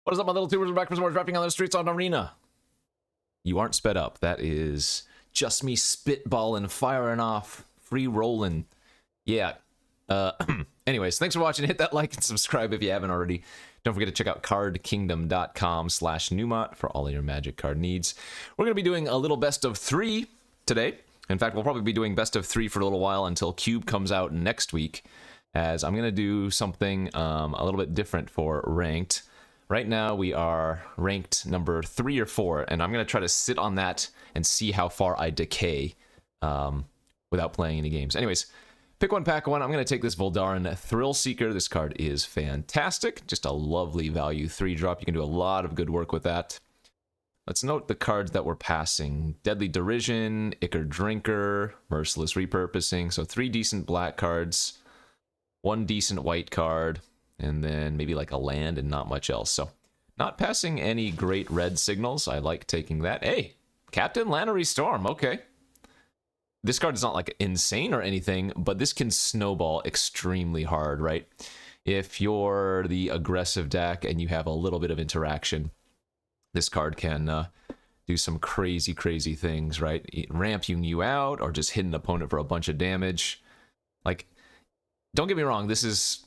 What is up, my little tubers? We're back for some more drafting on the streets on Arena. You aren't sped up. That is just me spitballing, firing off, free rolling. Yeah. Anyways, thanks for watching. Hit that like and subscribe if you haven't already. Don't forget to check out cardkingdom.com/Numot for all of your Magic card needs. We're going to be doing a little best of 3 today. In fact, we'll probably be doing best of 3 for a little while until Cube comes out next week, as I'm going to do something a little bit different for ranked. Right now, we are ranked number 3 or 4, and I'm going to try to sit on that and see how far I decay without playing any games. Anyways, pick one, pack one. I'm going to take this Voldaren Thrill Seeker. This card is fantastic. Just a lovely value 3-drop. You can do a lot of good work with that. Let's note the cards that we're passing. Deadly Derision, Ichor Drinker, Merciless Repurposing. So 3 decent black cards, 1 decent white card, and then maybe like a land and not much else. So not passing any great red signals. I like taking that. Hey, Captain Lannery Storm. Okay. This card is not like insane or anything, but this can snowball extremely hard, right? If you're the aggressive deck and you have a little bit of interaction, this card can do some crazy, crazy things, right? Ramping you out or just hit an opponent for a bunch of damage. Like, don't get me wrong, this is...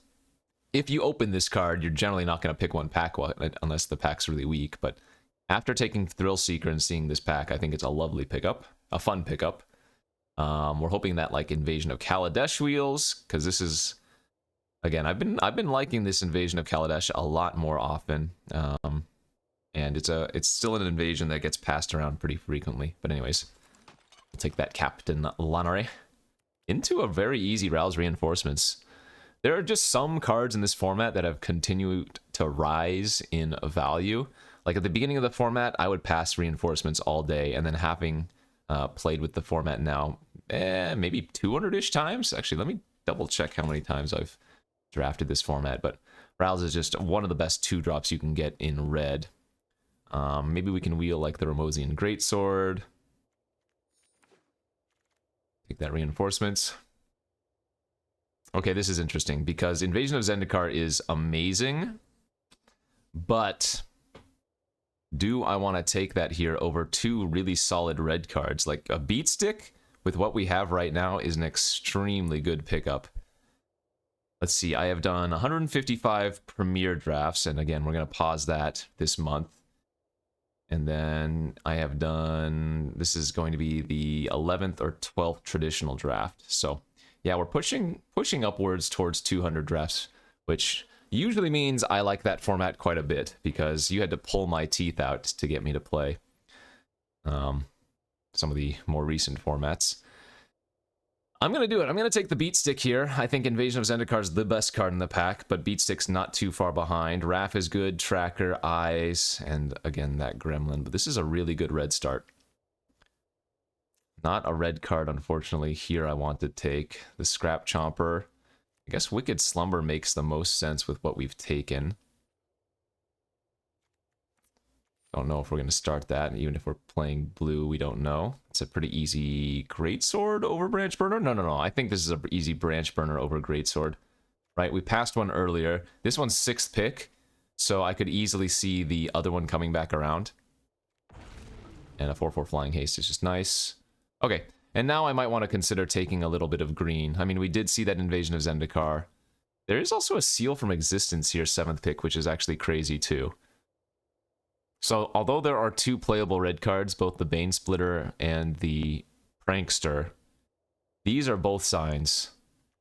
If you open this card, you're generally not going to pick one pack unless the pack's really weak. But after taking Thrill Seeker and seeing this pack, I think it's a lovely pickup, a fun pickup. We're hoping that like Invasion of Kaladesh wheels, because this is, again, I've been liking this Invasion of Kaladesh a lot more often, and it's still an invasion that gets passed around pretty frequently. But anyways, we'll take that Captain Lannery into a very easy Rouse Reinforcements. There are just some cards in this format that have continued to rise in value. Like at the beginning of the format, I would pass Reinforcements all day, and then having played with the format now, maybe 200-ish times. Actually, let me double check how many times I've drafted this format. But Rouse is just one of the best 2-drops you can get in red. Maybe we can wheel like the Ramosian Greatsword. Take that Reinforcements. Okay, this is interesting because Invasion of Zendikar is amazing, but do I want to take that here over 2 really solid red cards? Like a Beat Stick with what we have right now is an extremely good pickup. Let's see, I have done 155 Premier drafts, and again, we're going to pause that this month. And then I have done, this is going to be the 11th or 12th traditional draft, so... Yeah, we're pushing upwards towards 200 drafts, which usually means I like that format quite a bit, because you had to pull my teeth out to get me to play some of the more recent formats. I'm going to do it. I'm going to take the Beat Stick here. I think Invasion of Zendikar is the best card in the pack, but Beat Stick's not too far behind. Raph is good, Tracker, Eyes, and again, that Gremlin. But this is a really good red start. Not a red card, unfortunately. Here I want to take the Scrap Chomper. I guess Wicked Slumber makes the most sense with what we've taken. Don't know if we're going to start that. Even if we're playing blue, we don't know. It's a pretty easy Greatsword over Branch Burner. No. I think this is an easy Branch Burner over Greatsword. Right, we passed one earlier. This one's 6th pick, so I could easily see the other one coming back around. And a 4/4 Flying Haste is just nice. Okay, and now I might want to consider taking a little bit of green. I mean, we did see that Invasion of Zendikar. There is also a Seal from Existence here, 7th pick, which is actually crazy too. So, although there are 2 playable red cards, both the Bane Splitter and the Prankster, these are both signs,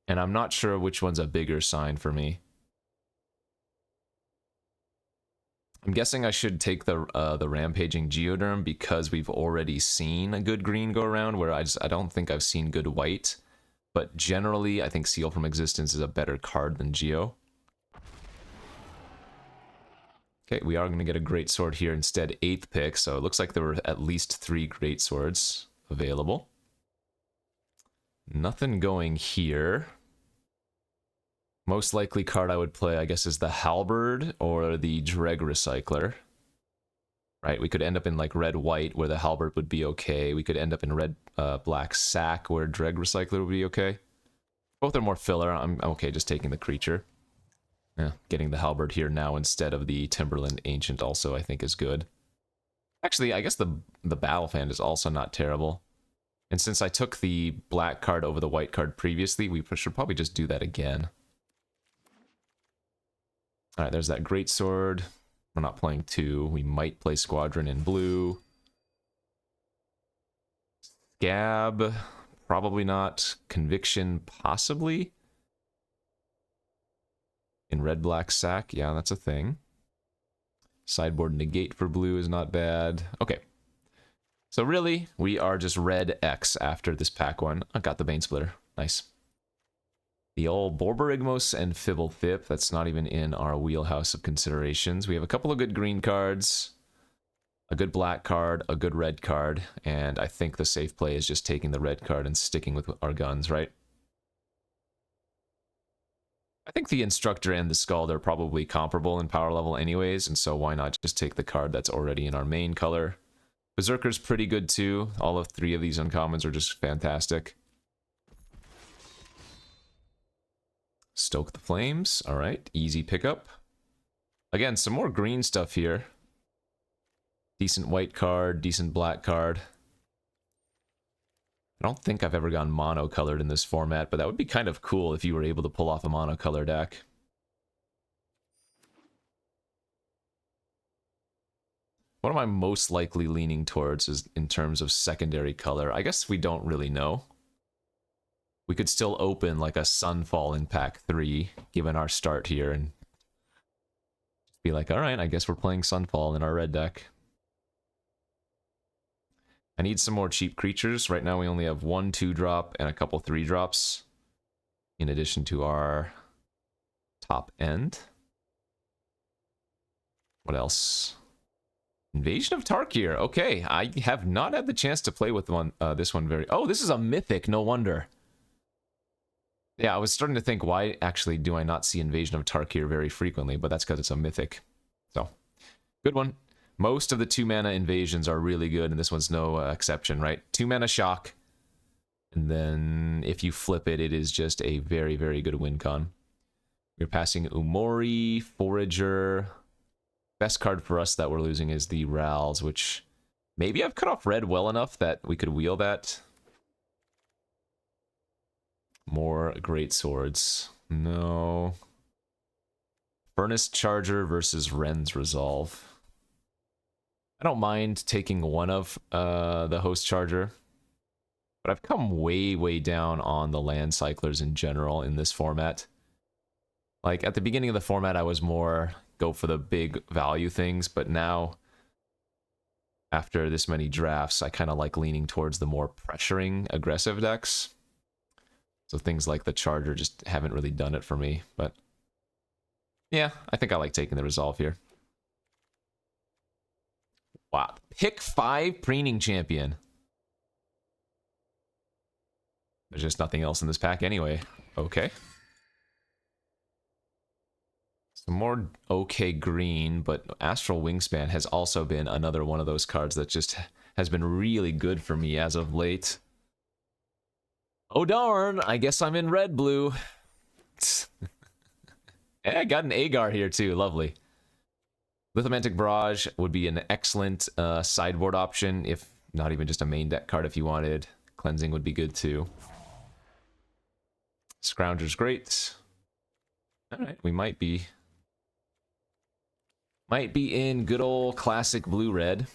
and I'm not sure which one's a bigger sign for me. I'm guessing I should take the Rampaging Geoderm because we've already seen a good green go around, where I don't think I've seen good white. But generally, I think Seal from Existence is a better card than Geo. Okay, we are going to get a Greatsword here instead, 8th pick, so it looks like there were at least 3 Greatswords available. Nothing going here. Most likely card I would play, I guess, is the Halberd or the Dreg Recycler. Right, we could end up in like red-white where the Halberd would be okay. We could end up in red-black Sack where Dreg Recycler would be okay. Both are more filler. I'm okay just taking the creature. Yeah, getting the halberd here now instead of the Timberland Ancient also I think is good. Actually, I guess the Battle Fan is also not terrible. And since I took the black card over the white card previously, we should probably just do that again. Alright, there's that Greatsword. We're not playing 2. We might play Squadron in blue. Scab, probably not. Conviction, possibly. In red-black sack, yeah, that's a thing. Sideboard negate for blue is not bad. Okay. So really, we are just red X after this pack one. I got the Bane Splitter. Nice. The old Borborygmos and Fibblethip. That's not even in our wheelhouse of considerations. We have a couple of good green cards, a good black card, a good red card, and I think the safe play is just taking the red card and sticking with our guns, right? I think the Instructor and the Scald are probably comparable in power level anyways, and so why not just take the card that's already in our main color. Berserker's pretty good too. All of 3 of these uncommons are just fantastic. Stoke the Flames. Alright, easy pickup. Again, some more green stuff here. Decent white card, decent black card. I don't think I've ever gone mono-colored in this format, but that would be kind of cool if you were able to pull off a mono-color deck. What am I most likely leaning towards is in terms of secondary color? I guess we don't really know. We could still open like a Sunfall in pack 3, given our start here, and be like, alright, I guess we're playing Sunfall in our red deck. I need some more cheap creatures. Right now we only have 1 2-drop and a couple 3-drops, in addition to our top end. What else? Invasion of Tarkir. Okay, I have not had the chance to play with this one very... Oh, this is a mythic, no wonder. Yeah, I was starting to think, why actually do I not see Invasion of Tarkir very frequently, but that's because it's a mythic. So, good one. Most of the 2-mana invasions are really good, and this one's no exception, right? 2-mana shock, and then if you flip it, it is just a very, very good win con. We're passing Umori, Forager. Best card for us that we're losing is the Rals, which maybe I've cut off red well enough that we could wheel that. More great swords. No. Furnace Charger versus Ren's Resolve. I don't mind taking one of the Host Charger, but I've come way, way down on the land cyclers in general in this format. Like, at the beginning of the format, I was more go for the big value things, but now, after this many drafts, I kind of like leaning towards the more pressuring, aggressive decks. So things like the Charger just haven't really done it for me, but yeah, I think I like taking the Resolve here. Wow. Pick 5 Preening Champion. There's just nothing else in this pack anyway. Okay. Some more okay green, but Astral Wingspan has also been another one of those cards that just has been really good for me as of late. Oh darn, I guess I'm in red-blue. Hey, I got an Agar here too, lovely. Lithomantic Barrage would be an excellent sideboard option, if not even just a main deck card if you wanted. Cleansing would be good too. Scrounger's great. Alright, we might be in good old classic blue-red.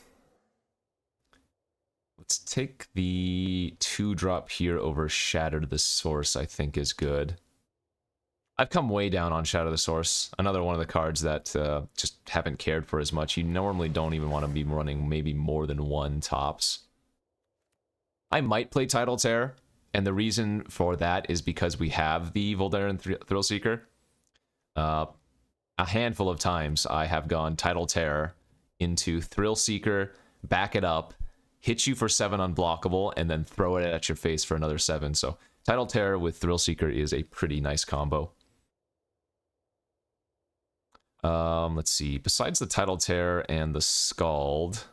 Let's take the 2-drop here over Shatter the Source, I think is good. I've come way down on Shadow the Source. Another one of the cards that just haven't cared for as much. You normally don't even want to be running maybe more than 1 tops. I might play Tidal Terror, and the reason for that is because we have the Voldaren Thrillseeker. A handful of times I have gone Tidal Terror into Thrillseeker, back it up, hit you for 7 unblockable, and then throw it at your face for another 7. So Tidal Terror with Thrillseeker is a pretty nice combo. Let's see. Besides the Tidal Terror and the Scald,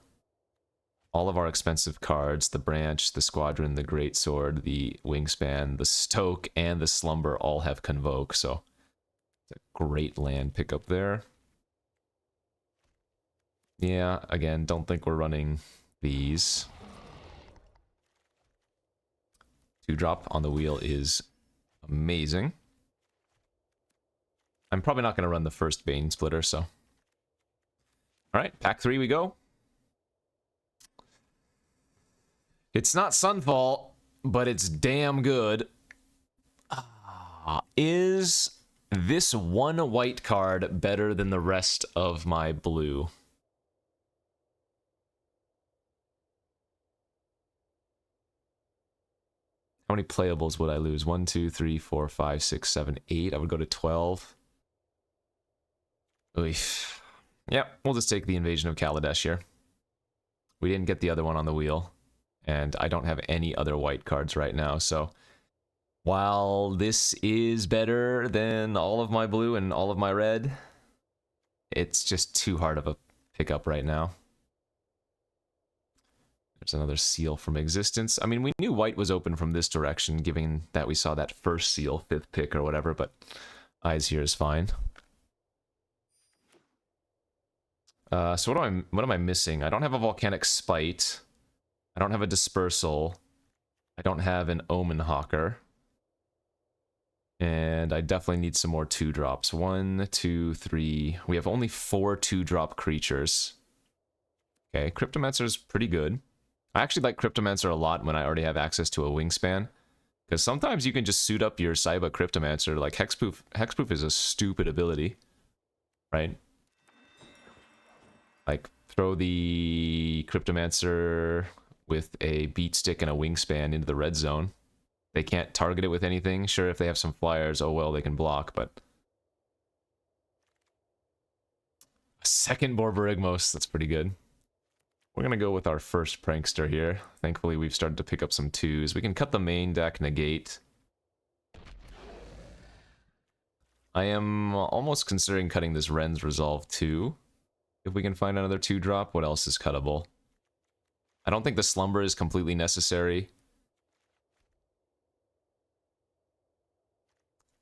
all of our expensive cards, the Branch, the Squadron, the Greatsword, the Wingspan, the Stoke, and the Slumber all have Convoke, so It's a great land pickup there. Yeah, again, don't think we're running these. 2-drop on the wheel is amazing. I'm probably not going to run the first Bane Splitter, so... Alright, pack 3 we go. It's not Sunfall, but it's damn good. Is this one white card better than the rest of my blue? How many playables would I lose? 1, 2, 3, 4, 5, 6, 7, 8. I would go to 12. Oof. Yep, we'll just take the Invasion of Kaladesh here. We didn't get the other one on the wheel, and I don't have any other white cards right now, so while this is better than all of my blue and all of my red, it's just too hard of a pickup right now. There's another seal from existence. I mean, we knew white was open from this direction, given that we saw that first seal, 5th pick or whatever, but eyes here is fine. So what am I missing? I don't have a Volcanic Spite. I don't have a Dispersal. I don't have an Omen Hawker. And I definitely need some more 2-drops. 1, 2, 3. We have only 4 2-drop creatures. Okay, Cryptomancer's pretty good. I actually like Cryptomancer a lot when I already have access to a Wingspan. Because sometimes you can just suit up your Saiba Cryptomancer. Like, Hexproof. Hexproof is a stupid ability. Right? Like, throw the Cryptomancer with a Beat Stick and a Wingspan into the red zone. They can't target it with anything. Sure, if they have some flyers, oh well, they can block, but... A second Borborygmos, that's pretty good. We're gonna go with our first Prankster here. Thankfully, we've started to pick up some 2s. We can cut the main deck, negate. I am almost considering cutting this Ren's Resolve too. If we can find another 2-drop, what else is cuttable? I don't think the Slumber is completely necessary.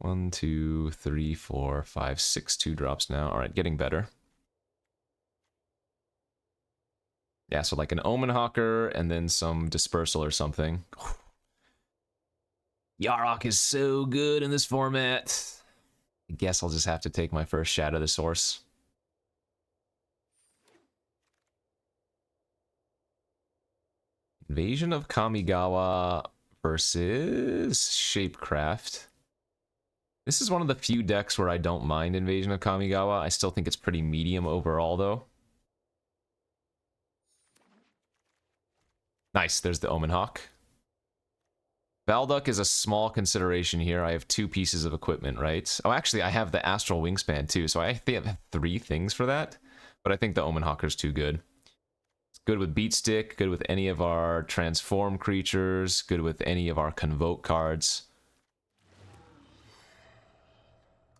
1, 2, 3, 4, 5, 6 2-drops now. Alright, getting better. Yeah, so like an Omen Hawker and then some Dispersal or something. Yarok is so good in this format. I guess I'll just have to take my first Shadow the Source. Invasion of Kamigawa versus Shapecraft. This is one of the few decks where I don't mind Invasion of Kamigawa. I still think it's pretty medium overall, though. Nice, there's the Omen Hawk. Valduck is a small consideration here. I have 2 pieces of equipment, right? Oh, actually, I have the Astral Wingspan, too, so I think I have 3 things for that. But I think the Omen Hawker's too good. Good with Beat Stick, good with any of our Transform creatures, good with any of our Convoke cards.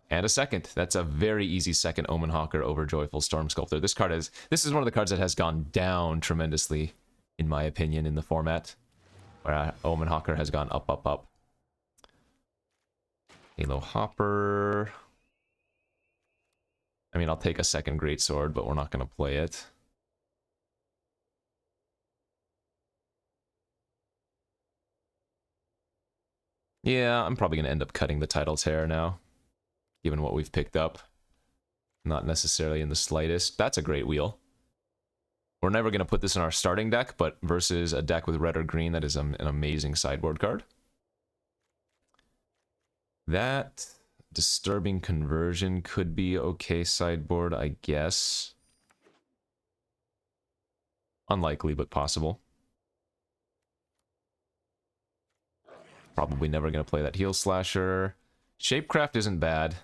And a second. That's a very easy second Omen Hawker over Joyful Storm Sculptor. This is one of the cards that has gone down tremendously, in my opinion, in the format. Where Omen Hawker has gone up, up, up. Halo Hopper. I mean, I'll take a second Greatsword, but we're not going to play it. Yeah, I'm probably going to end up cutting the Tidal Terror now, given what we've picked up. Not necessarily in the slightest. That's a great wheel. We're never going to put this in our starting deck, but versus a deck with red or green, that is an amazing sideboard card. That Disturbing Conversion could be okay sideboard, I guess. Unlikely, but possible. Probably never going to play that Heel Slasher. Shapecraft isn't bad.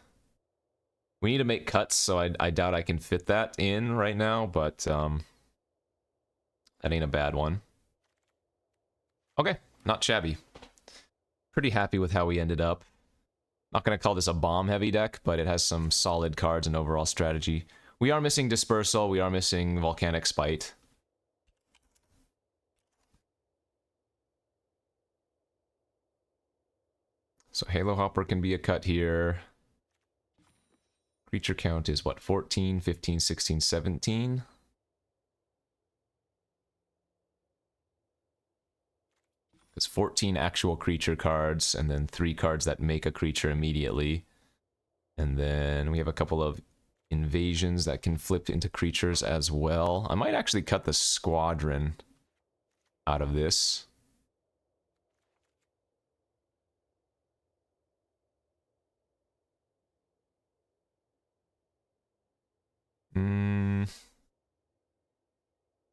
We need to make cuts, so I doubt I can fit that in right now, but that ain't a bad one. Okay, not shabby. Pretty happy with how we ended up. Not going to call this a bomb-heavy deck, but it has some solid cards and overall strategy. We are missing Dispersal, we are missing Volcanic Spite. So Halo Hopper can be a cut here. Creature count is what, 14, 15, 16, 17? It's 14 actual creature cards, and then 3 cards that make a creature immediately. And then we have a couple of invasions that can flip into creatures as well. I might actually cut the squadron out of this.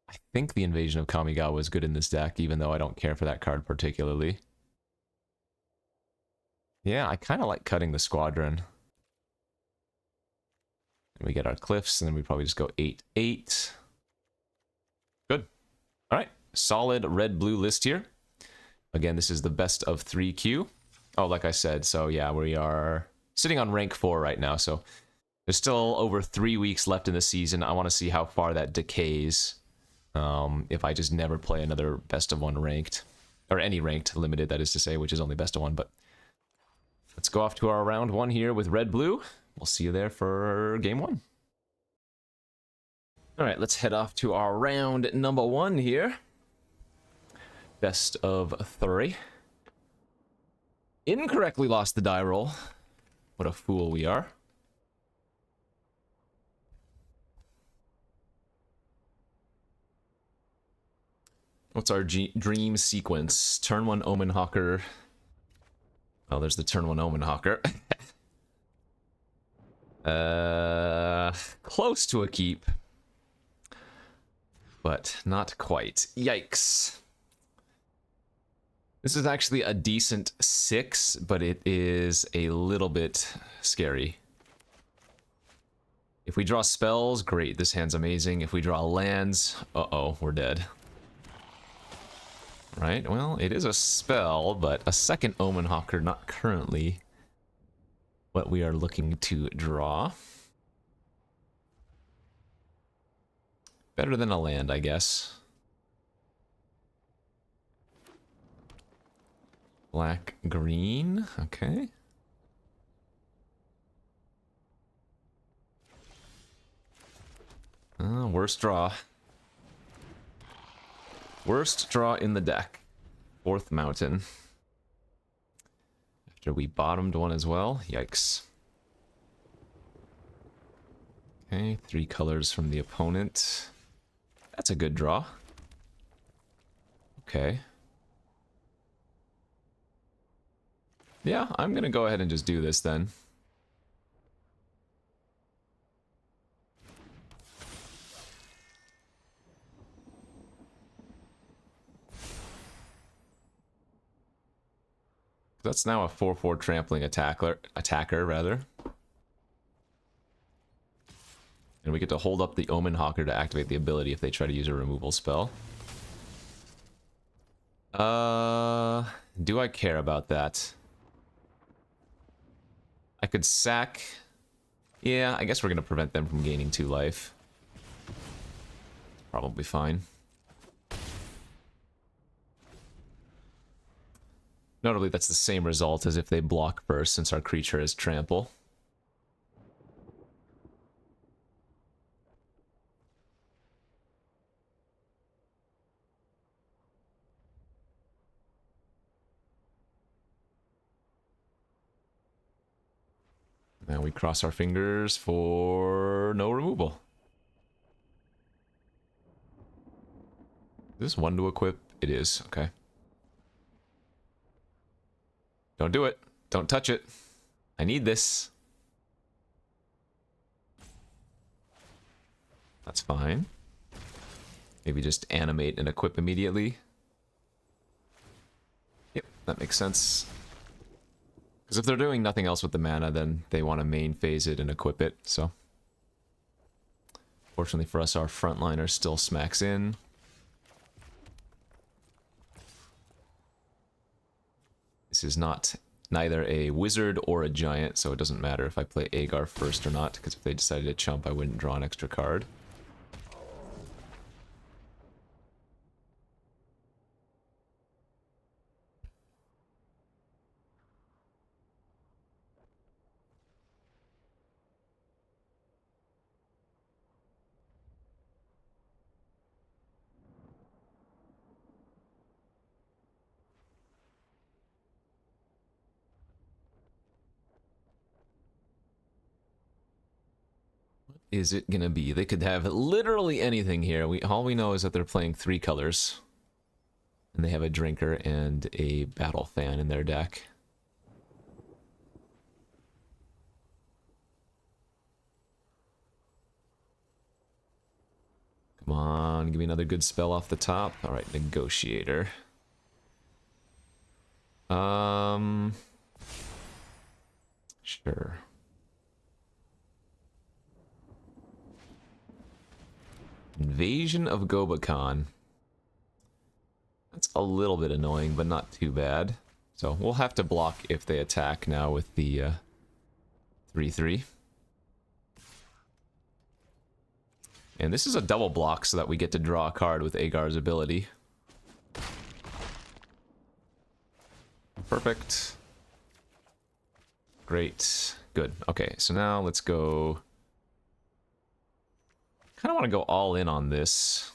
I think the invasion of Kamigawa is good in this deck, even though I don't care for that card particularly. Yeah, I kind of like cutting the squadron. And we get our cliffs, and then we probably just go 8-8. Good. All right, solid red-blue list here. Again, this is the best of 3 queue. Oh, like I said, so yeah, we are sitting on rank 4 right now, so there's still over 3 weeks left in the season. I want to see how far that decays. If I just never play another best of 1 ranked, or any ranked limited, that is to say, which is only best of 1, but let's go off to our round 1 here with red-blue. We'll see you there for game 1. All right, let's head off to our round number 1 here. Best of 3. Incorrectly lost the die roll. What a fool we are. What's our dream sequence? Turn 1 Omen Hawker. Oh, there's the turn 1 Omen Hawker. Close to a keep. But not quite. Yikes. This is actually a decent 6, but it is a little bit scary. If we draw spells, great, this hand's amazing. If we draw lands, uh-oh, we're dead. Right, well, it is a spell, but a second Omen Hawker, not currently what we are looking to draw. Better than a land, I guess. Black, green, okay. Worst draw. Worst draw in the deck. 4th mountain. After we bottomed one as well. Yikes. Okay, 3 colors from the opponent. That's a good draw. Okay. Yeah, I'm gonna go ahead and just do this then. That's now a 4/4 trampling attacker rather. And we get to hold up the Omen Hawker to activate the ability if they try to use a removal spell. Do I care about that? I could sack. Yeah, I guess we're gonna prevent them from gaining 2 life. Probably fine. Notably, that's the same result as if they block first, since our creature is trample. Now we cross our fingers for no removal. Is this 1 to equip? It is, okay. Don't do it. Don't touch it. I need this. That's fine. Maybe just animate and equip immediately. Yep, that makes sense. Because if they're doing nothing else with the mana, then they want to main phase it and equip it, so. Fortunately for us, our frontliner still smacks in. This is neither a wizard or a giant, so it doesn't matter if I play Agar first or not, because if they decided to chump, I wouldn't draw an extra card. is it gonna be? They could have literally anything here. All we know is that they're playing 3 colors. And they have a drinker and a battle fan in their deck. Come on, give me another good spell off the top. Alright, Negotiator. Sure. Invasion of Gobakon. That's a little bit annoying, but not too bad. So we'll have to block if they attack now with the 3/3. And this is a double block so that we get to draw a card with Agar's ability. Perfect. Great. Good. Okay, so now let's go... kind of want to go all in on this.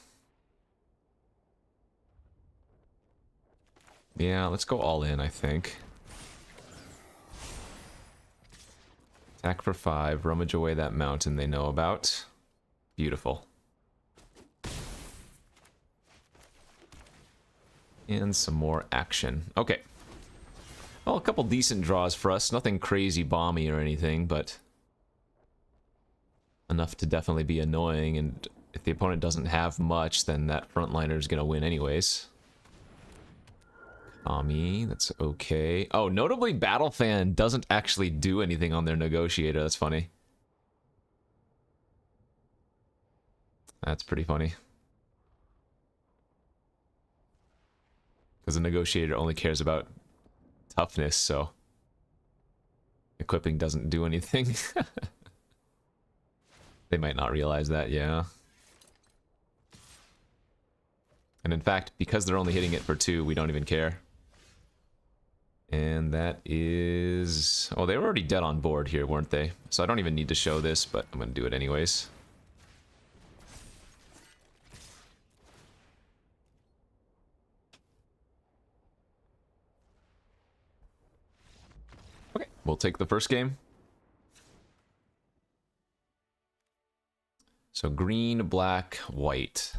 Yeah, let's go all in, I think. Attack for 5, rummage away that mountain they know about. Beautiful. And some more action. Okay. Well, a couple decent draws for us. Nothing crazy bomby or anything, but enough to definitely be annoying. And if the opponent doesn't have much, then that frontliner is going to win anyways. Tommy, that's okay. Oh, notably, Battle Fan doesn't actually do anything on their Negotiator. That's funny. That's pretty funny. Because the Negotiator only cares about toughness, so equipping doesn't do anything. They might not realize that, yeah. And in fact, because they're only hitting it for 2, we don't even care. And that is... oh, they were already dead on board here, weren't they? So I don't even need to show this, but I'm going to do it anyways. Okay, we'll take the first game. So green, black, white.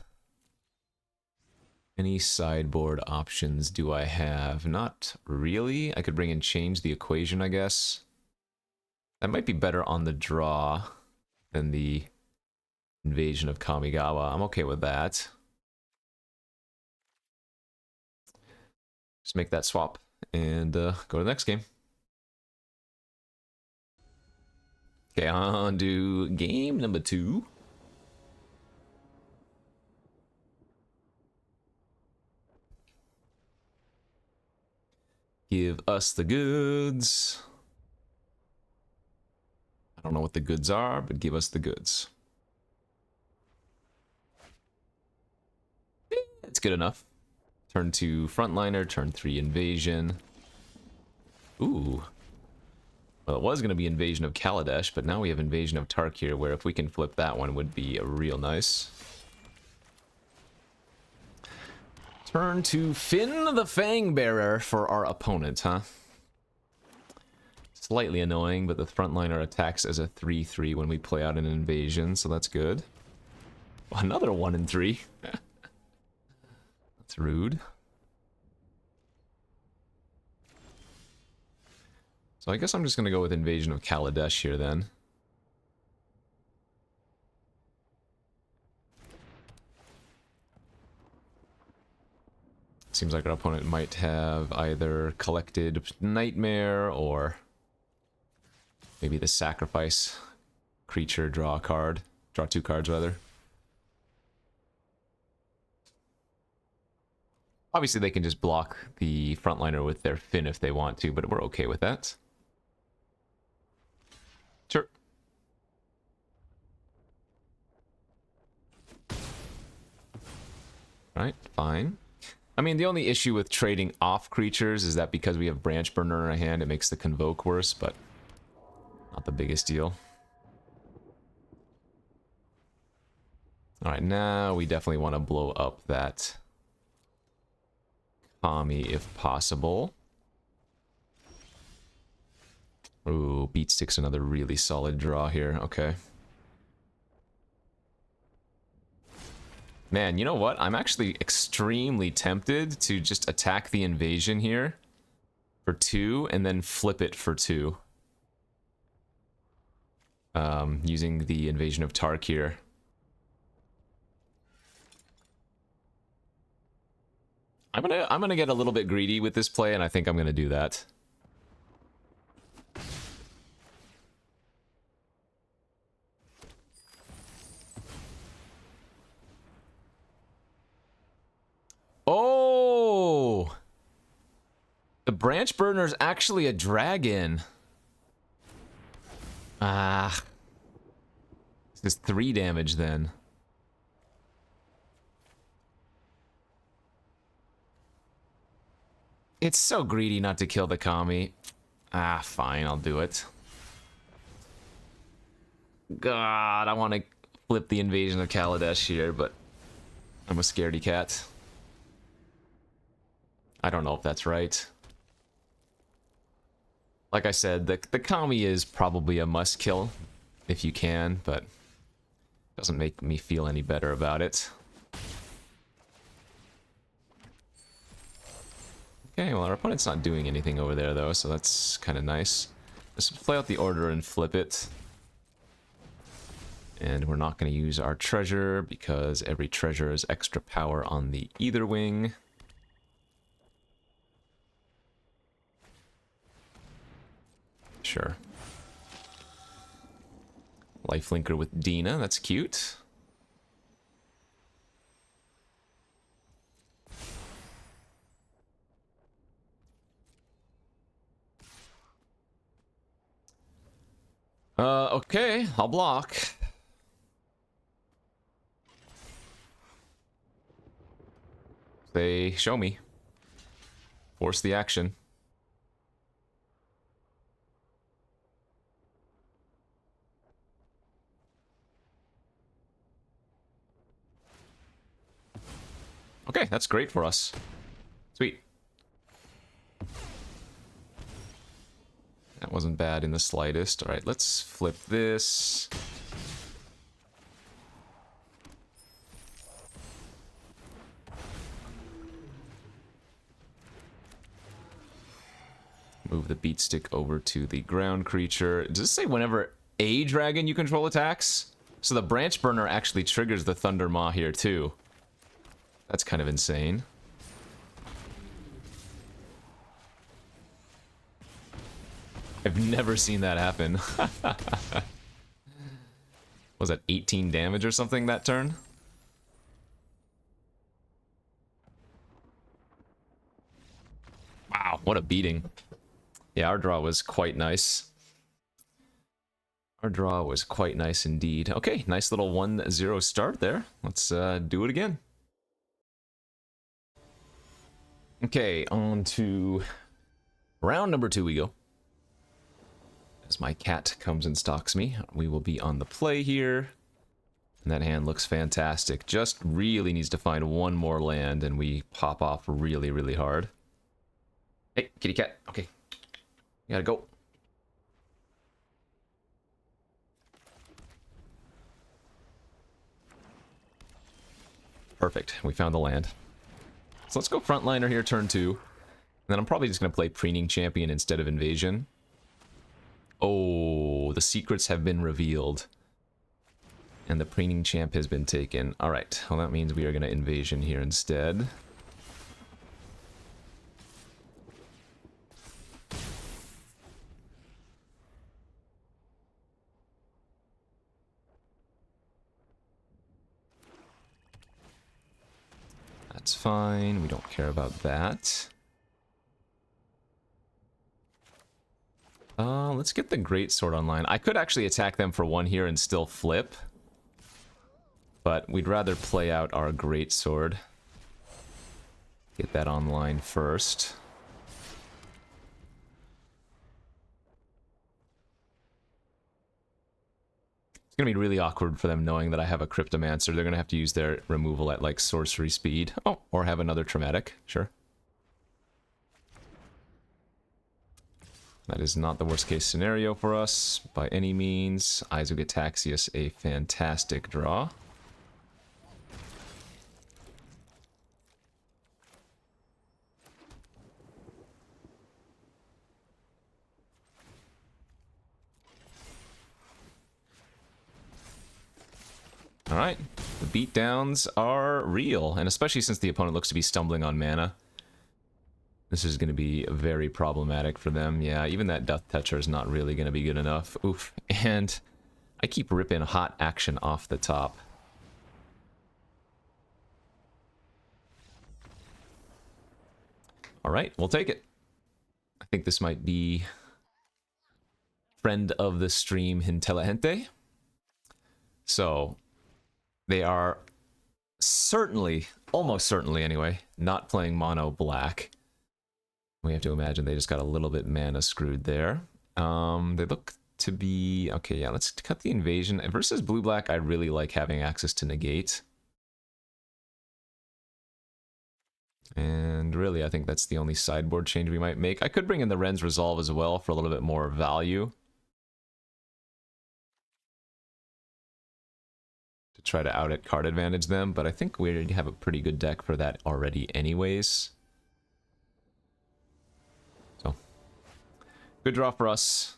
Any sideboard options do I have? Not really. I could bring and change the equation, I guess. That might be better on the draw than the invasion of Kamigawa. I'm okay with that. Just make that swap and go to the next game. Okay, on to game number 2. Give us the goods. I don't know what the goods are, but give us the goods. It's good enough. Turn 2 frontliner, turn 3 invasion. Ooh. Well, it was going to be invasion of Kaladesh, but now we have invasion of Tarkir, where if we can flip that one would be real nice. Turn to Finn the Fangbearer for our opponent, huh? Slightly annoying, but the frontliner attacks as a 3/3 when we play out an invasion, so that's good. Another 1 and 3. That's rude. So I guess I'm just going to go with invasion of Kaladesh here then. Seems like our opponent might have either collected Nightmare or maybe the sacrifice creature, draw a card. Draw 2 cards rather. Obviously they can just block the frontliner with their Finn if they want to, but we're okay with that. Sure. Right, fine. I mean, the only issue with trading off creatures is that because we have Branch Burner in our hand, it makes the Convoke worse, but not the biggest deal. Alright, now we definitely want to blow up that Kami if possible. Ooh, Beat Stick's another really solid draw here, okay. Man, you know what? I'm actually extremely tempted to just attack the invasion here for 2 and then flip it for 2. Using the invasion of Tark here. I'm gonna get a little bit greedy with this play, and I think I'm gonna do that. Oh! The branch burner's actually a dragon. Ah. This is 3 damage then. It's so greedy not to kill the Kami. Ah, fine, I'll do it. God, I want to flip the invasion of Kaladesh here, but I'm a scaredy cat. I don't know if that's right. Like I said, the Kami is probably a must kill if you can, but doesn't make me feel any better about it. Okay, well, our opponent's not doing anything over there, though, so that's kind of nice. Let's play out the order and flip it. And we're not going to use our treasure, because every treasure is extra power on the either wing. Sure. Lifelinker with Dina, that's cute. Okay, I'll block. They show me. Force the action. Okay, that's great for us. Sweet. That wasn't bad in the slightest. Alright, let's flip this. Move the beat stick over to the ground creature. Does this say whenever a dragon you control attacks? So the branch burner actually triggers the Thunder Maw here too. That's kind of insane. I've never seen that happen. Was that 18 damage or something that turn? Wow, what a beating. Yeah, our draw was quite nice. Our draw was quite nice indeed. Okay, nice little 1-0 start there. Let's do it again. Okay, on to round number 2 we go. As my cat comes and stalks me, we will be on the play here. And that hand looks fantastic. Just really needs to find one more land, and we pop off really, really hard. Hey, kitty cat. Okay. You gotta go. Perfect. We found the land. So let's go frontliner here, turn 2. And then I'm probably just going to play Preening Champion instead of Invasion. Oh, the secrets have been revealed. And the Preening Champ has been taken. Alright, well that means we are going to Invasion here instead. That's fine, we don't care about that. Let's get the Greatsword online. I could actually attack them for 1 here and still flip. But we'd rather play out our Greatsword. Get that online first. It's gonna be really awkward for them knowing that I have a Cryptomancer. They're gonna have to use their removal at like sorcery speed. Oh, or have another Traumatic, sure. That is not the worst case scenario for us by any means. Eyes of Gitaxias, a fantastic draw. Alright, the beatdowns are real, and especially since the opponent looks to be stumbling on mana. This is going to be very problematic for them. Yeah, even that Death Toucher is not really going to be good enough. Oof. And I keep ripping hot action off the top. Alright, we'll take it. I think this might be friend of the stream Intelligente. So, they are certainly, almost certainly anyway, not playing mono black. We have to imagine they just got a little bit mana screwed there. They look to be... Okay, yeah, let's cut the invasion. Versus blue-black, I really like having access to negate. And really, I think that's the only sideboard change we might make. I could bring in the Ren's Resolve as well for a little bit more value. To try to out at card advantage them, but I think we already have a pretty good deck for that already anyways. So, good draw for us.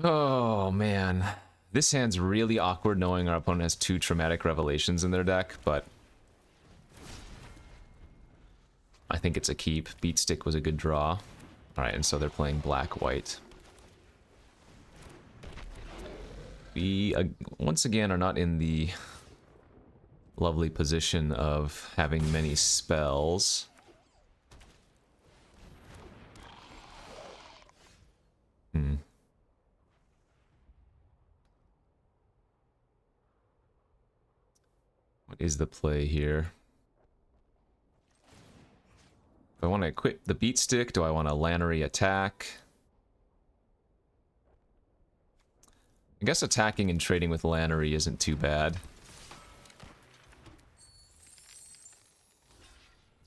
Oh, man. This hand's really awkward knowing our opponent has 2 Traumatic Revelations in their deck, but I think it's a keep. Beat Stick was a good draw. Alright, and so they're playing black-white. We, once again, are not in the lovely position of having many spells. What is the play here? Do I want to equip the Beat Stick? Do I want a Lannery attack? I guess attacking and trading with Lannery isn't too bad.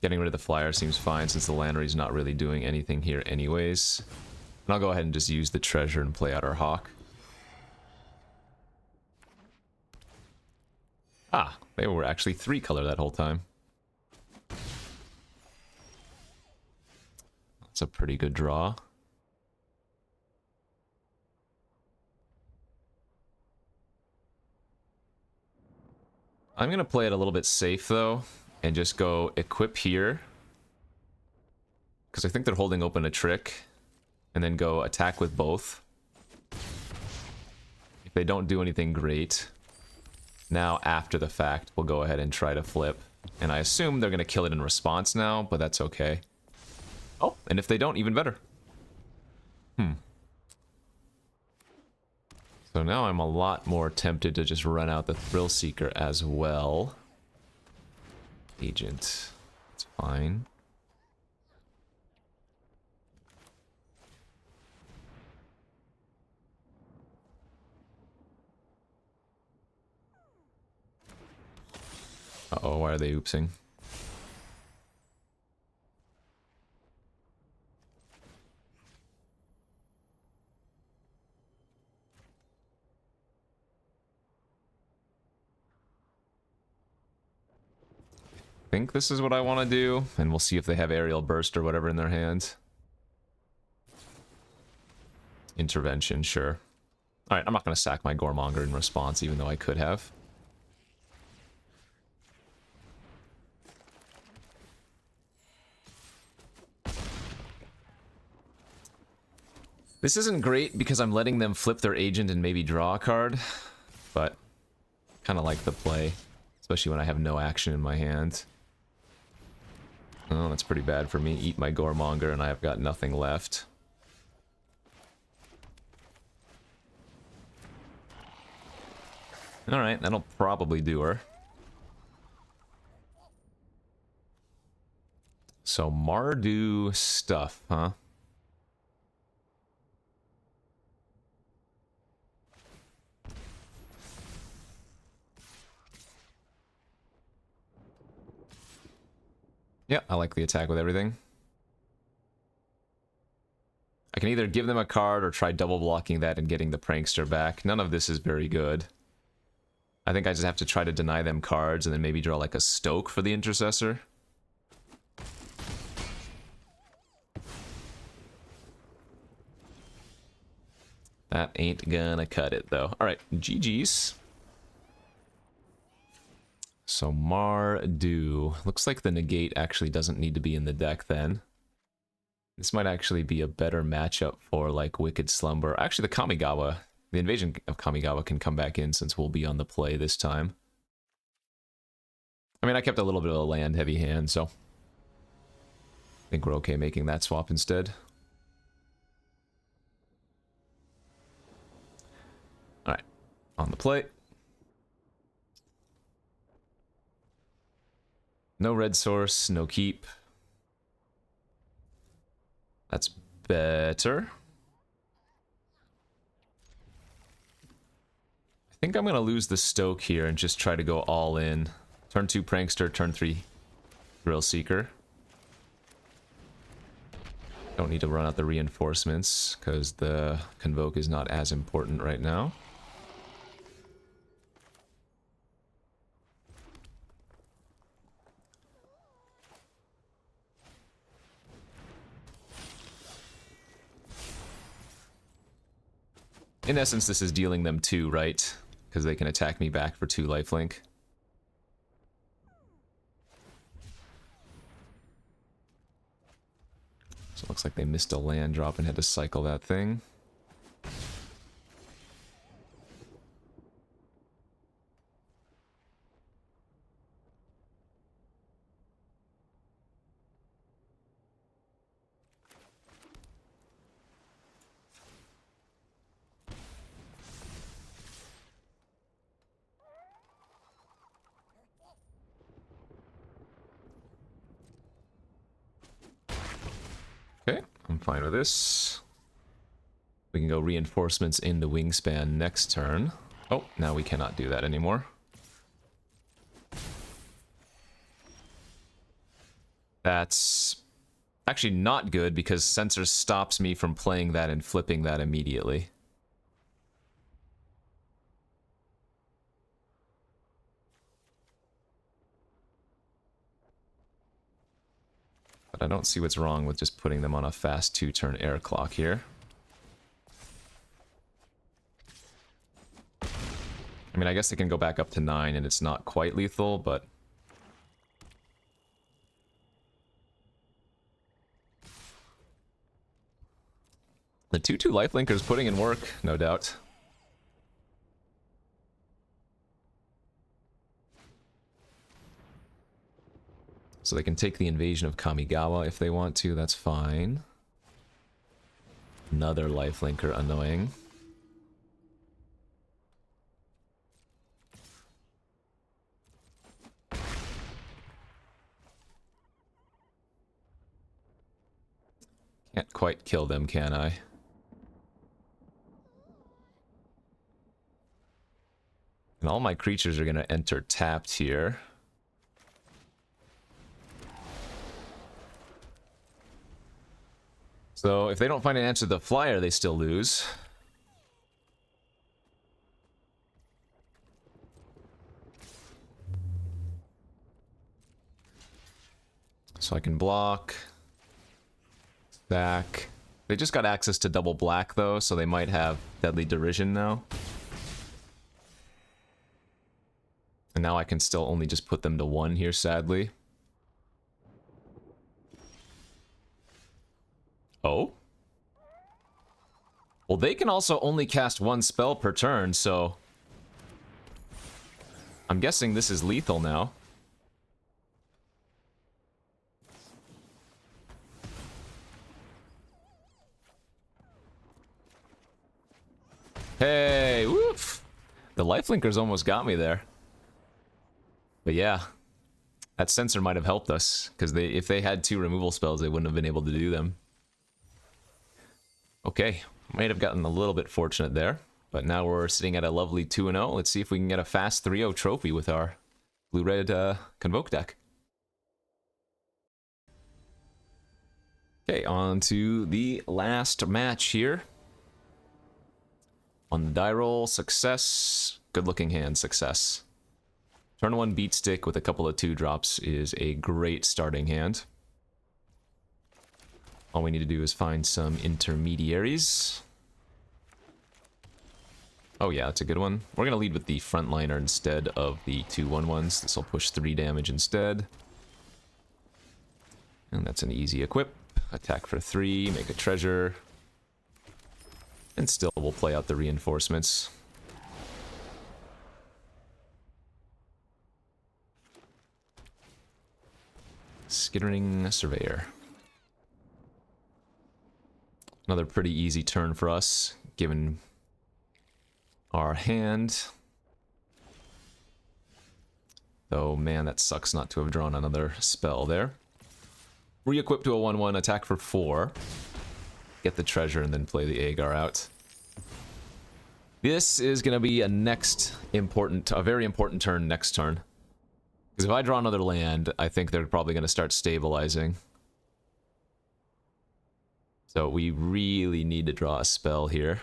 Getting rid of the flyer seems fine since the Lannery's not really doing anything here anyways. And I'll go ahead and just use the treasure and play out our Hawk. Ah, they were actually 3-color that whole time. That's a pretty good draw. I'm going to play it a little bit safe, though, and just go equip here. Because I think they're holding open a trick. And then go attack with both. If they don't do anything great, now after the fact, we'll go ahead and try to flip. And I assume they're going to kill it in response now, but that's okay. Oh, and if they don't, even better. So now I'm a lot more tempted to just run out the Thrill Seeker as well. Agent. It's fine. Uh-oh, why are they oopsing? I think this is what I want to do, and we'll see if they have Aerial Burst or whatever in their hand. Intervention, sure. Alright, I'm not going to sack my Goremonger in response, even though I could have. This isn't great because I'm letting them flip their agent and maybe draw a card, but kind of like the play, especially when I have no action in my hand. Oh, that's pretty bad for me. Eat my Goremonger and I've got nothing left. Alright, that'll probably do her. So, Mardu stuff, huh? Yeah, I like the attack with everything. I can either give them a card or try double blocking that and getting the Prankster back. None of this is very good. I think I just have to try to deny them cards and then maybe draw like a Stoke for the Intercessor. That ain't gonna cut it though. Alright, GG's. So Mardu. Looks like the negate actually doesn't need to be in the deck then. This might actually be a better matchup for like Wicked Slumber. Actually, the Kamigawa, the invasion of Kamigawa can come back in since we'll be on the play this time. I mean, I kept a little bit of a land heavy hand, so I think we're okay making that swap instead. All right, on the play. No red source, no keep. That's better. I think I'm going to lose the Stoke here and just try to go all in. Turn 2 Prankster, turn 3 Thrill Seeker. Don't need to run out the reinforcements because the Convoke is not as important right now. In essence, this is dealing them 2, right? Because they can attack me back for 2 lifelink. So it looks like they missed a land drop and had to cycle that thing. Okay, I'm fine with this. We can go reinforcements in the wingspan next turn. Oh, now we cannot do that anymore. That's actually not good because Censor stops me from playing that and flipping that immediately. But I don't see what's wrong with just putting them on a fast 2-turn air clock here. I mean, I guess they can go back up to 9 and it's not quite lethal, but... The 2-2 lifelinker is putting in work, no doubt. So they can take the invasion of Kamigawa if they want to, that's fine. Another lifelinker, annoying. Can't quite kill them, can I? And all my creatures are going to enter tapped here. So if they don't find an answer to the flyer, they still lose. So I can block. Stack. They just got access to double black though, so they might have Deadly Derision now. And now I can still only just put them to 1 here, sadly. Oh? Well, they can also only cast 1 spell per turn, so... I'm guessing this is lethal now. Hey, woof! The lifelinkers almost got me there. But yeah, that Censor might have helped us, because if they had 2 removal spells, they wouldn't have been able to do them. Okay, might have gotten a little bit fortunate there, but now we're sitting at a lovely 2-0. Let's see if we can get a fast 3-0 trophy with our blue-red Convoke deck. Okay, on to the last match here. On the die roll, success. Good-looking hand, success. Turn 1 beat stick with a couple of 2-drops is a great starting hand. All we need to do is find some intermediaries. Oh yeah, that's a good one. We're gonna lead with the frontliner instead of the 2/1/1s. This will push 3 damage instead. And that's an easy equip. Attack for 3, make a treasure. And still we'll play out the reinforcements. Skittering Surveyor. Another pretty easy turn for us, given our hand. Though, man, that sucks not to have drawn another spell there. Re-equip to a 1/1, attack for 4. Get the treasure and then play the Agar out. This is going to be a very important turn next turn. Because if I draw another land, I think they're probably going to start stabilizing. So we really need to draw a spell here.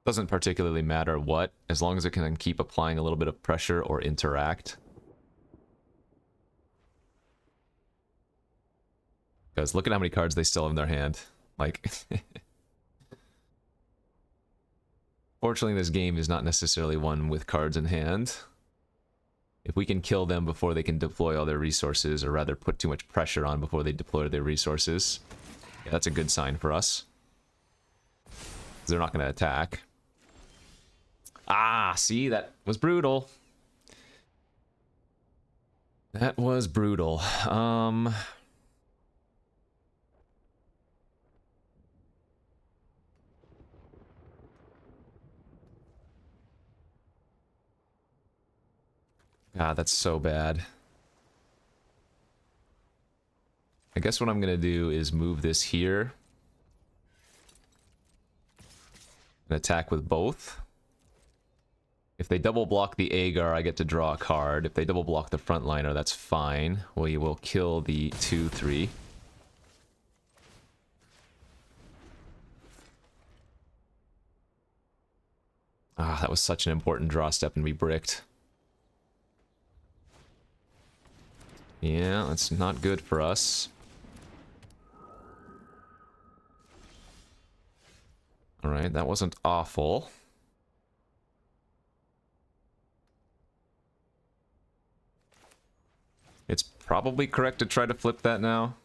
Doesn't particularly matter what, as long as it can keep applying a little bit of pressure or interact. Because look at how many cards they still have in their hand. Like... Fortunately, this game is not necessarily one with cards in hand. If we can kill them before they can deploy all their resources, or rather put too much pressure on before they deploy their resources, yeah, that's a good sign for us. They're not going to attack. Ah, see, that was brutal. That was brutal. God, that's so bad. I guess what I'm going to do is move this here. And attack with both. If they double block the Agar, I get to draw a card. If they double block the frontliner, that's fine. We will kill the 2/3. Ah, that was such an important draw step and we bricked. Yeah, that's not good for us. Alright, that wasn't awful. It's probably correct to try to flip that now.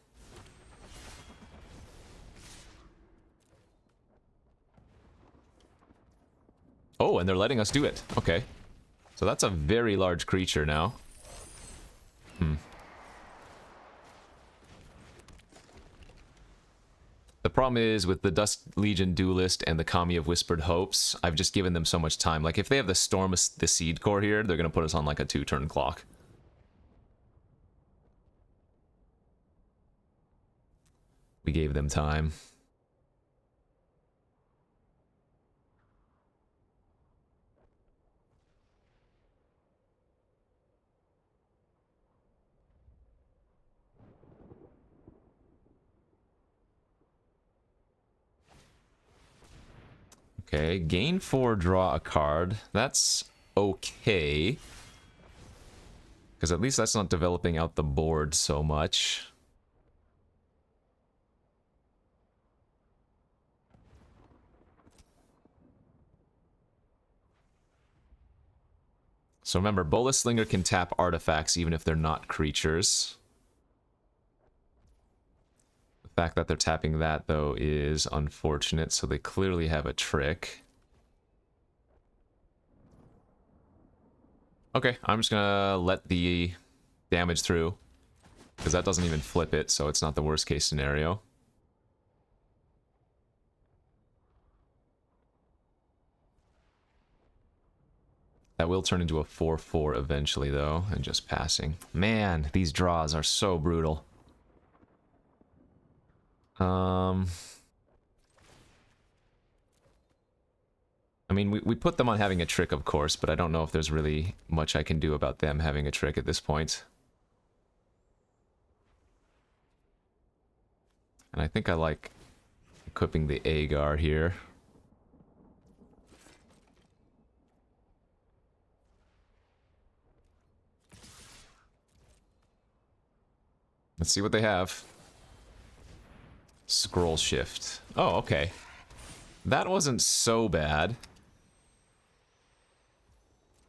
Oh, and they're letting us do it. Okay. So that's a very large creature now. The problem is, with the Dust Legion Duelist and the Kami of Whispered Hopes, I've just given them so much time. Like, if they have the Storm of the Seed Core here, they're going to put us on, like, a 2-turn clock. We gave them time. Okay, gain 4, draw a card. That's okay. Because at least that's not developing out the board so much. So remember, Bolas Slinger can tap artifacts even if they're not creatures. The fact that they're tapping that, though, is unfortunate, so they clearly have a trick. Okay, I'm just gonna let the damage through, because that doesn't even flip it, so it's not the worst case scenario. That will turn into a 4/4 eventually, though, and just passing. Man, these draws are so brutal. I mean, we put them on having a trick, of course, but I don't know if there's really much I can do about them having a trick at this point. And I think I like equipping the Agar here. Let's see what they have. Scroll shift. Oh, okay. that wasn't so bad.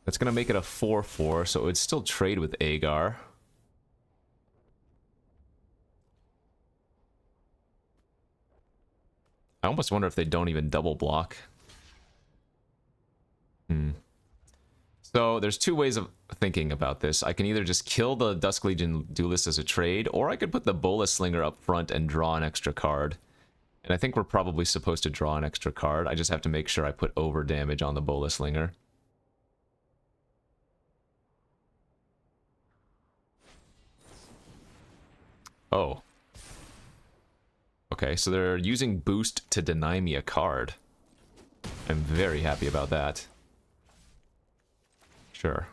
That's going to make it a 4-4, so it would still trade with Agar. I almost wonder if they don't even double block. So there's two ways of thinking about this. I can either just kill the Dusk Legion Duelist as a trade, or I could put the Bola Slinger up front and draw an extra card. And I think we're probably supposed to draw an extra card. I just have to make sure I put over damage on the Bola Slinger. Oh. Okay, so they're using boost to deny me a card. I'm very happy about that. Sure.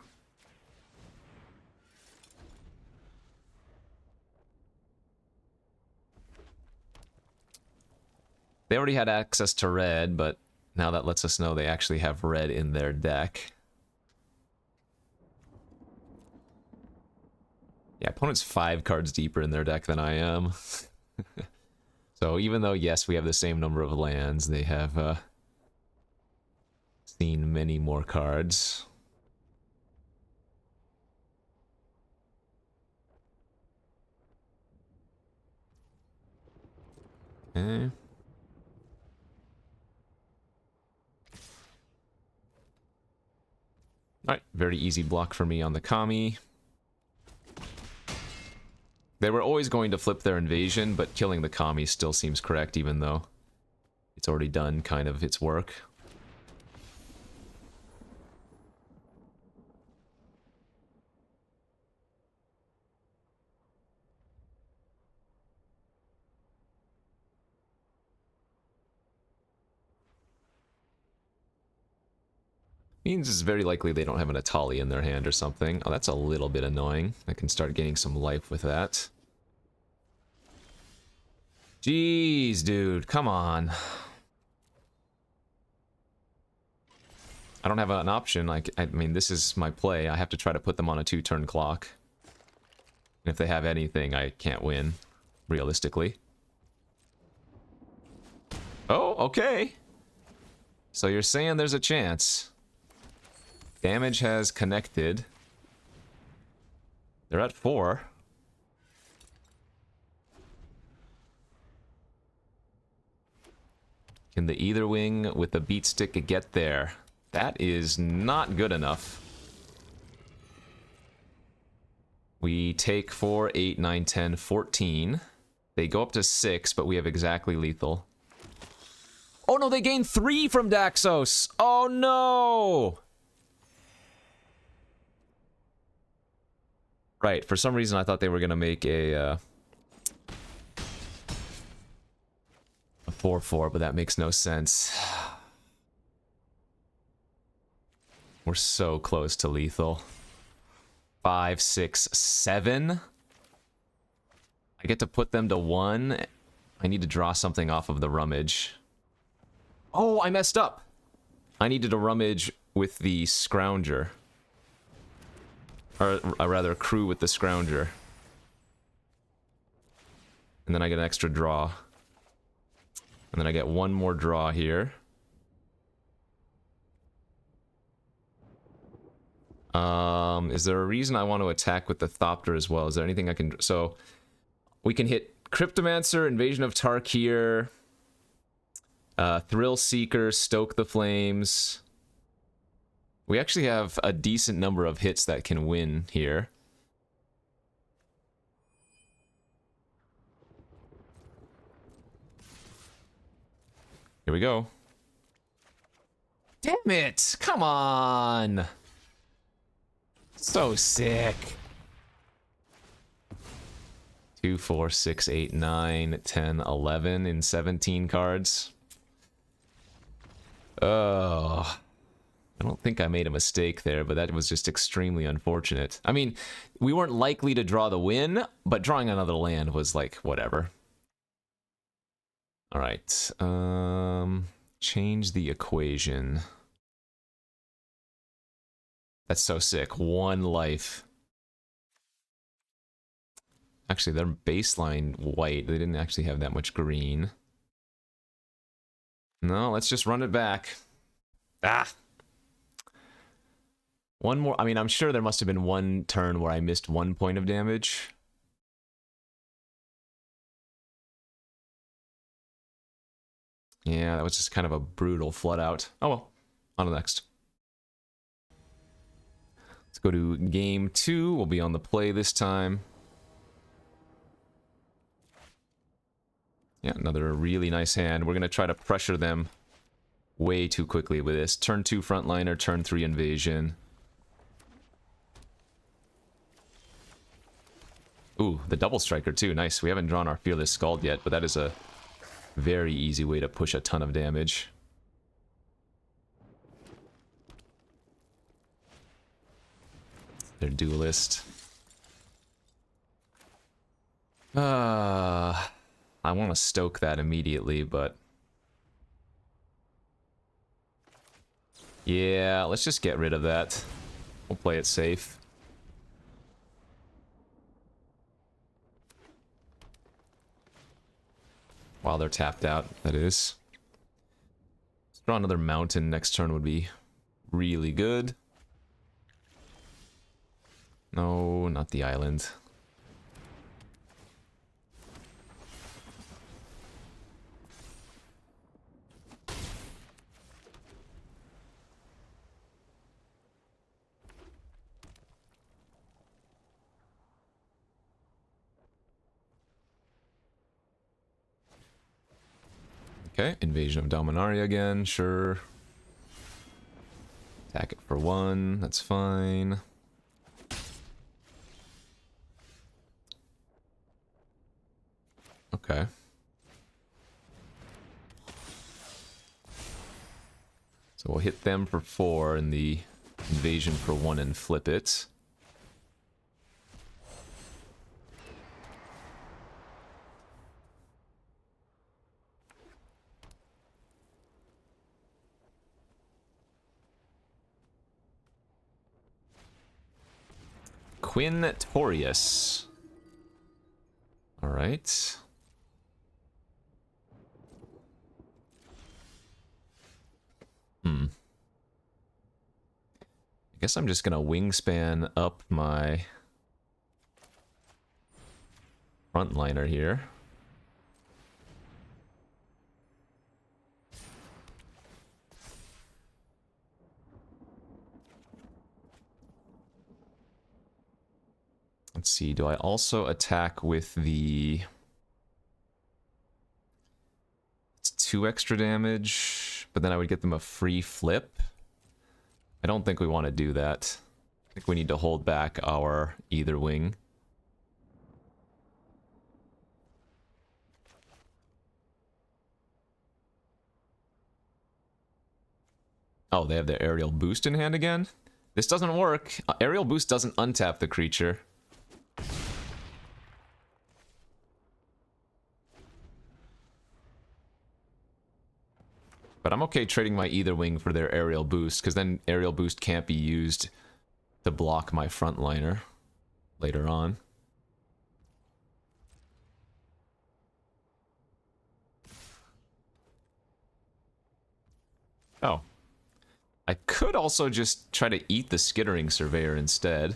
They already had access to red, but now that lets us know they actually have red in their deck. Yeah, opponent's 5 cards deeper in their deck than I am. So even though, yes, we have the same number of lands, they have seen many more cards. Okay. Alright, very easy block for me on the Kami. They were always going to flip their invasion, but killing the Kami still seems correct, even though it's already done kind of its work. Means it's very likely they don't have an Atali in their hand or something. Oh, that's a little bit annoying. I can start getting some life with that. Jeez, dude, come on. I don't have an option. I mean, this is my play. I have to try to put them on a 2-turn clock. And if they have anything, I can't win, realistically. Oh, okay. So you're saying there's a chance. Damage has connected. They're at 4. Can the either wing with the beat stick get there? That is not good enough. We take 4, 8, 9, 10, 14. They go up to 6, but we have exactly lethal. Oh no, they gain 3 from Daxos! Oh no! Right, for some reason I thought they were gonna make a 4-4, but that makes no sense. We're so close to lethal. 5, 6, 7. I get to put them to 1. I need to draw something off of the rummage. Oh, I messed up! I needed to rummage with the Scrounger. Or rather, crew with the Scrounger. And then I get an extra draw. And then I get one more draw here. Is there a reason I want to attack with the Thopter as well? Is there anything I can... So, we can hit Cryptomancer, Invasion of Tarkir, Thrill Seeker, Stoke the Flames. We actually have a decent number of hits that can win here. Here we go. Damn it! Come on! So sick. 2, 4, 6, 8, 9, 10, 11 in 17 cards. Oh. I don't think I made a mistake there, but that was just extremely unfortunate. I mean, we weren't likely to draw the win, but drawing another land was like, whatever. Alright. Change the equation. That's so sick. 1 life. Actually, their baseline white, they didn't actually have that much green. No, let's just run it back. Ah! One more. I mean, I'm sure there must have been one turn where I missed 1 point of damage. Yeah, that was just kind of a brutal flood out. Oh well, on to the next. Let's go to game 2. We'll be on the play this time. Yeah, another really nice hand. We're going to try to pressure them way too quickly with this. Turn 2 frontliner, turn 3 invasion. Ooh, the double striker too. Nice. We haven't drawn our Fearless Scald yet, but that is a very easy way to push a ton of damage. Their duelist. I want to stoke that immediately, but... yeah, let's just get rid of that. We'll play it safe. While they're tapped out, that is. Let's draw another mountain next turn would be really good. No, not the island. Okay, Invasion of Dominaria again, sure. Attack it for 1, that's fine. Okay. So we'll hit them for 4 and the invasion for 1 and flip it. Quintorius. All right. I guess I'm just gonna wingspan up my frontliner here. Let's see, do I also attack with the... it's 2 extra damage, but then I would get them a free flip? I don't think we want to do that. I think we need to hold back our either wing. Oh, they have their aerial boost in hand again? This doesn't work. Aerial boost doesn't untap the creature. But I'm okay trading my either wing for their aerial boost, because then aerial boost can't be used to block my frontliner later on. Oh. I could also just try to eat the Skittering Surveyor instead.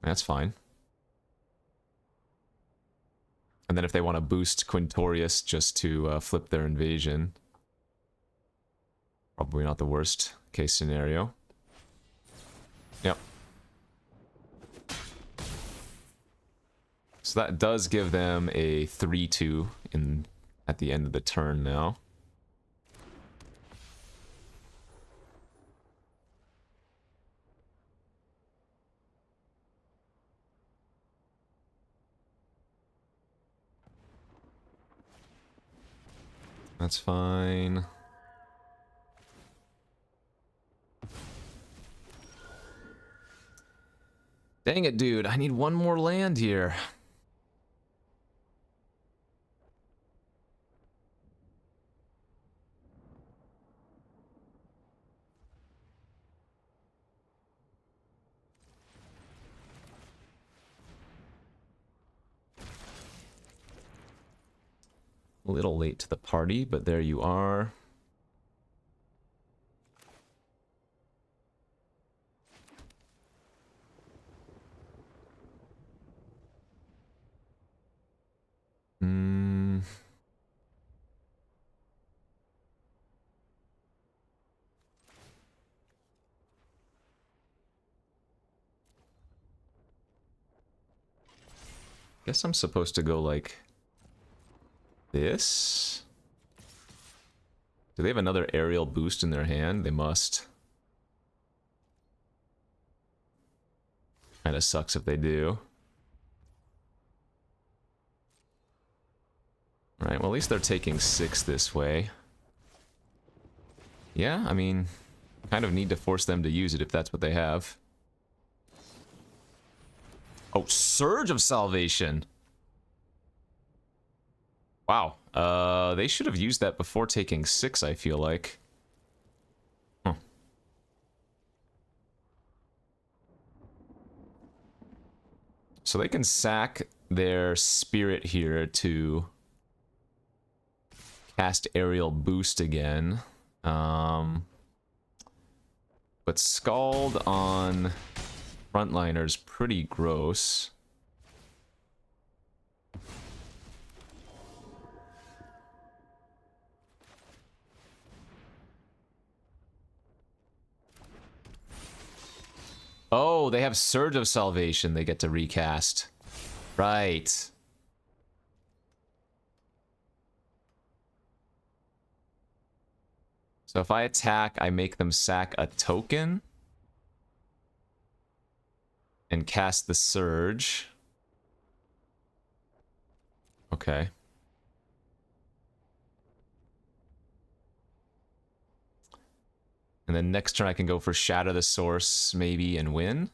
That's fine. And then if they want to boost Quintorius just to flip their invasion. Probably not the worst case scenario. Yep. So that does give them a 3-2 at the end of the turn now. That's fine. Dang it, dude. I need 1 more land here. little late to the party, but there you are. Guess I'm supposed to go like this? Do they have another aerial boost in their hand? They must. Kinda sucks if they do. Alright, well at least they're taking 6 this way. Yeah, I mean, kind of need to force them to use it if that's what they have. Oh, Surge of Salvation! Wow, they should have used that before taking 6, I feel like. Huh. So they can sack their Spirit here to cast Aerial Boost again. But Scald on Frontliner's pretty gross. Oh, they have Surge of Salvation they get to recast. Right. So if I attack, I make them sack a token and cast the Surge. Okay. And then next turn I can go for Shatter the Source, maybe, and win.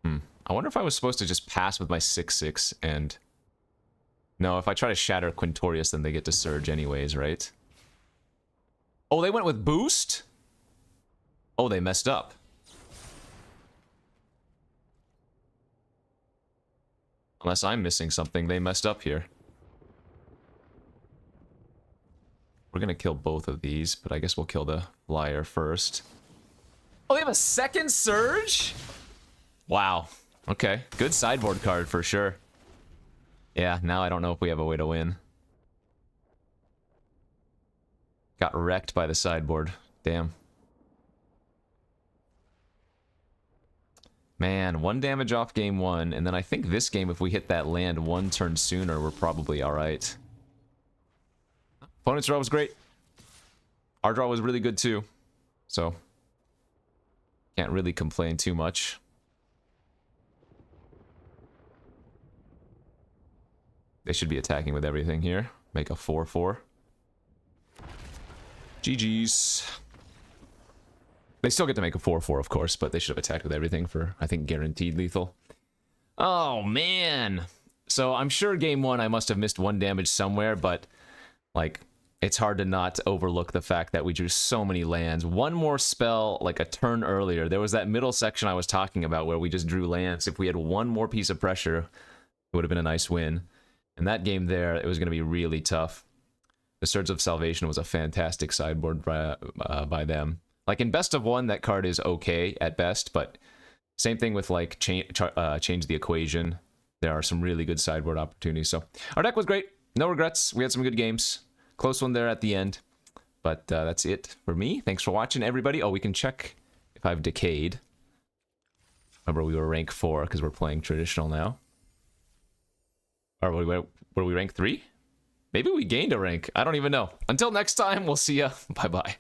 I wonder if I was supposed to just pass with my 6/6 and... No, if I try to Shatter Quintorius, then they get to Surge anyways, right? Oh, they went with Boost? Oh, they messed up. Unless I'm missing something, they messed up here. We're gonna kill both of these, but I guess we'll kill the flyer first. Oh, they have a second Surge? Wow. Okay. Good sideboard card for sure. Yeah, now I don't know if we have a way to win. Got wrecked by the sideboard. Damn. Man, 1 damage off game 1, and then I think this game, if we hit that land 1 turn sooner, we're probably alright. Opponent's draw was great. Our draw was really good too. So, can't really complain too much. They should be attacking with everything here. Make a 4/4. GG's. They still get to make a 4/4, of course, but they should have attacked with everything for, I think, guaranteed lethal. Oh, man. So, I'm sure game 1 I must have missed 1 damage somewhere, but, like, it's hard to not overlook the fact that we drew so many lands. One more spell, like a turn earlier. There was that middle section I was talking about where we just drew lands. If we had one more piece of pressure, it would have been a nice win. And that game there, it was going to be really tough. The Surge of Salvation was a fantastic sideboard by them. Like, in best of 1, that card is okay at best, but same thing with, like, change the equation. There are some really good sideboard opportunities. So, our deck was great. No regrets. We had some good games. Close one there at the end. But that's it for me. Thanks for watching, everybody. Oh, we can check if I've decayed. Remember, we were rank 4 because we're playing traditional now. Or were we rank 3? Maybe we gained a rank. I don't even know. Until next time, we'll see ya. Bye-bye.